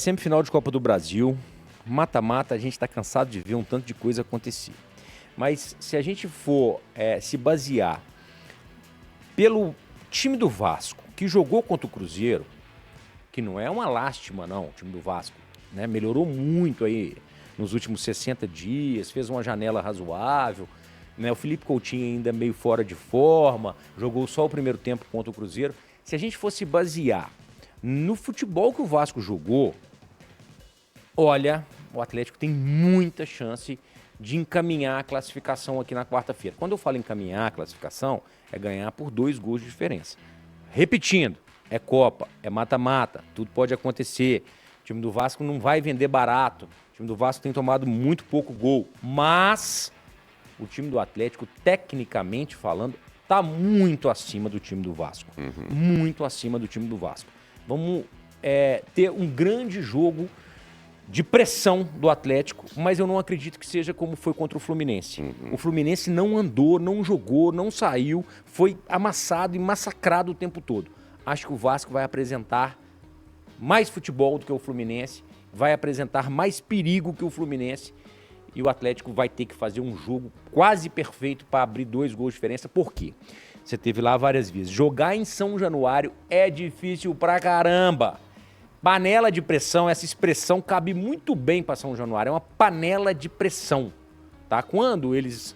Semifinal de Copa do Brasil, mata-mata, a gente está cansado de ver um tanto de coisa acontecer. Mas se a gente for se basear pelo time do Vasco, que jogou contra o Cruzeiro, que não é uma lástima não, o time do Vasco, né? Melhorou muito aí nos últimos 60 dias, fez uma janela razoável, né? O Felipe Coutinho ainda meio fora de forma, jogou só o primeiro tempo contra o Cruzeiro. Se a gente fosse basear no futebol que o Vasco jogou, olha, o Atlético tem muita chance de encaminhar a classificação aqui na quarta-feira. Quando eu falo encaminhar a classificação, é ganhar por 2 gols de diferença. Repetindo, é Copa, é mata-mata, tudo pode acontecer. O time do Vasco não vai vender barato. O time do Vasco tem tomado muito pouco gol. Mas o time do Atlético, tecnicamente falando, está muito acima do time do Vasco. Muito acima do time do Vasco. Vamos ter um grande jogo de pressão do Atlético, mas eu não acredito que seja como foi contra o Fluminense. O Fluminense não andou, não jogou, não saiu, foi amassado e massacrado o tempo todo. Acho que o Vasco vai apresentar mais futebol do que o Fluminense, vai apresentar mais perigo que o Fluminense e o Atlético vai ter que fazer um jogo quase perfeito para abrir 2 gols de diferença. Por quê? Você teve lá várias vezes. Jogar em São Januário é difícil pra caramba. Panela de pressão, essa expressão cabe muito bem para São Januário, é uma panela de pressão, tá? Quando eles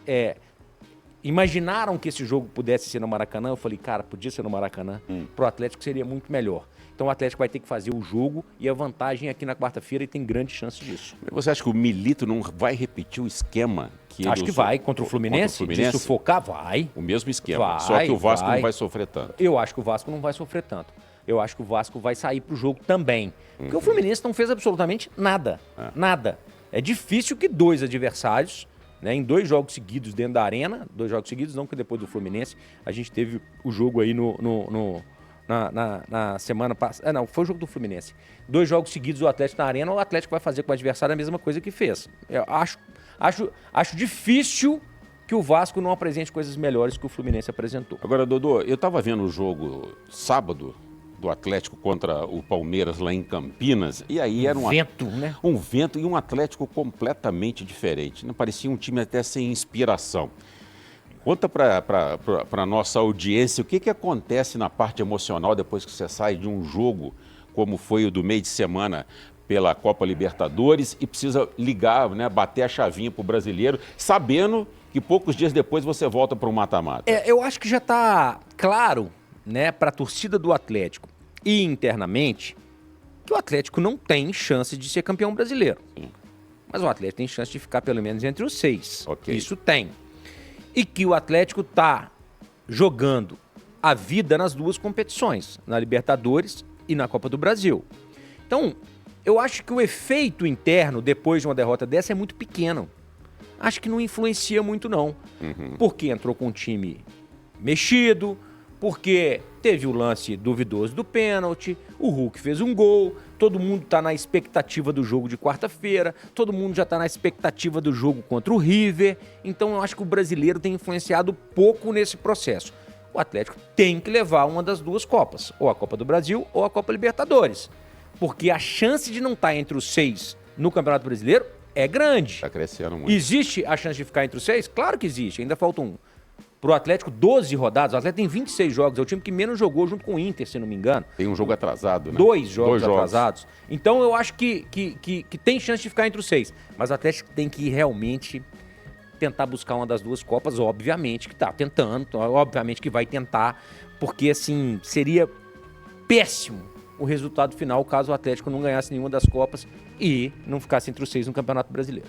imaginaram que esse jogo pudesse ser no Maracanã, eu falei, cara, podia ser no Maracanã, pro Atlético seria muito melhor. Então o Atlético vai ter que fazer o jogo e a vantagem aqui na quarta-feira e tem grande chance disso. Você acha que o Milito não vai repetir o esquema que ele Acho que vai, contra o Fluminense, de sufocar, vai. O mesmo esquema, vai, só que o Vasco não vai sofrer tanto. Eu acho que o Vasco não vai sofrer tanto. Eu acho que o Vasco vai sair pro jogo também. Porque o Fluminense não fez absolutamente nada. Nada. É difícil que 2 adversários, né, em 2 jogos seguidos dentro da arena, 2 jogos seguidos, não que depois do Fluminense, a gente teve o jogo aí na semana passada. Não, foi o jogo do Fluminense. 2 jogos seguidos do Atlético na arena, o Atlético vai fazer com o adversário a mesma coisa que fez. Eu acho difícil que o Vasco não apresente coisas melhores que o Fluminense apresentou. Agora, Dodô, eu estava vendo o jogo sábado do Atlético contra o Palmeiras lá em Campinas, e aí era vento, né? Um vento e um Atlético completamente diferente, né? Parecia um time até sem inspiração. Conta para a nossa audiência o que acontece na parte emocional depois que você sai de um jogo como foi o do meio de semana pela Copa Libertadores e precisa ligar, né, bater a chavinha para o brasileiro, sabendo que poucos dias depois você volta para o mata-mata. Eu acho que já está claro, né, para a torcida do Atlético e internamente, que o Atlético não tem chance de ser campeão brasileiro. Mas o Atlético tem chance de ficar pelo menos entre os 6. Okay. Isso tem. E que o Atlético está jogando a vida nas 2 competições, na Libertadores e na Copa do Brasil. Então, eu acho que o efeito interno depois de uma derrota dessa é muito pequeno. Acho que não influencia muito não. Porque entrou com um time mexido, porque teve o lance duvidoso do pênalti, o Hulk fez um gol, todo mundo está na expectativa do jogo de quarta-feira, todo mundo já está na expectativa do jogo contra o River, então eu acho que o brasileiro tem influenciado pouco nesse processo. O Atlético tem que levar uma das 2 Copas, ou a Copa do Brasil ou a Copa Libertadores, porque a chance de não estar entre os 6 no Campeonato Brasileiro é grande. Está crescendo muito. Existe a chance de ficar entre os 6? Claro que existe, ainda faltam para o Atlético 12 rodadas, o Atlético tem 26 jogos, é o time que menos jogou junto com o Inter, se não me engano. Tem um jogo atrasado, né? 2 jogos atrasados. Então eu acho que tem chance de ficar entre os 6, mas o Atlético tem que realmente tentar buscar uma das 2 Copas, obviamente que está tentando, obviamente que vai tentar, porque assim, seria péssimo o resultado final caso o Atlético não ganhasse nenhuma das Copas e não ficasse entre os 6 no Campeonato Brasileiro.